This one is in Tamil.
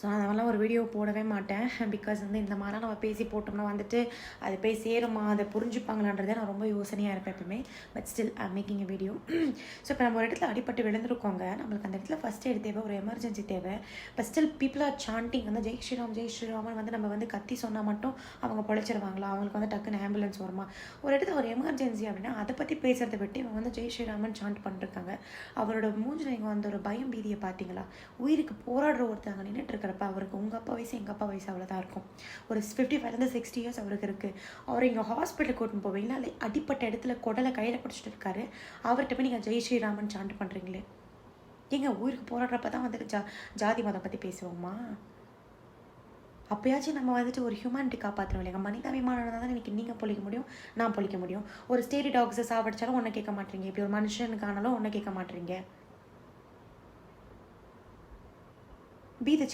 ஸோ அதெல்லாம் ஒரு வீடியோ போடவே மாட்டேன். பிகாஸ் இந்த மாதிரிலாம் நம்ம பேசி போட்டோம்னா அது போய் சேருமா, அதை புரிஞ்சுப்பாங்களான்றதே நான் ரொம்ப யோசனையாக இருப்பேன் எப்பவுமே. But still I making a video. So இப்போ நம்ம ஒரு இடத்துல அடிப்பட்டு விழுந்திருக்கோங்க. நம்மளுக்கு அந்த இடத்துல ஃபஸ்ட் எய்ட் தேவை, ஒரு எமர்ஜென்சி தேவை. But still people are chanting Jai Shriram Jai ஸ்ரீராமன் நம்ம கத்தி சொன்னால் மட்டும் அவங்க பொழைச்சிருவாங்களா? அவங்களுக்கு டக்குன்னு ஆம்புலன்ஸ் வருமா? ஒரு இடத்துல ஒரு எமர்ஜென்சி அப்படின்னா அதை பற்றி பேசுகிறத விட்டு இவங்க ஜெய் ஸ்ரீராமன் சாண்ட் பண்ணிருக்காங்க. அவரோட மூஞ்சில் இங்கே ஒரு பயம் பீதியை பார்த்தீங்களா? உயிருக்கு போராடுற ஒருத்தவங்க நின்றுட்டு இருக்கிறப்ப அவருக்கு உங்கள் அப்பா வயசு எங்கள் அப்பா வயசு அவ்வளோதான் இருக்கும். ஒரு 55 60 இயர்ஸ் அவருக்கு இருக்குது. அவர் இங்கே ஹாஸ்பிட்டலுக்கு கூட்டின்னு போவீங்களா? இல்லை அடிப்பட்ட இடத்துல குடலை கையில் பிடிச்சிட்டு இருக்காரு. அவர்கிட்ட போய் நீங்கள் ஜெய் ஸ்ரீராமன் சாண்ட் பண்ணுறீங்களே. ஏங்க உயிருக்கு போராடுறப்ப தான் ஜாதி மதம் பற்றி பேசுவோமா? அப்போயாச்சும் நம்ம ஒரு ஹியூமனிட்டி காப்பாற்றணும் இல்லைங்க. மனிதாபிமானம் தான் இன்றைக்கி நீங்கள் பொழிக்க முடியும், நான் பொழிக்க முடியும். ஒரு ஸ்டேரி டாக்ஸை சாப்பிடிச்சாலும் ஒன்றை கேட்க மாட்டேறீங்க. இப்படி ஒரு மனுஷனுக்கானாலும் ஒன்றை கேட்க மாட்டேறீங்க. Be the change.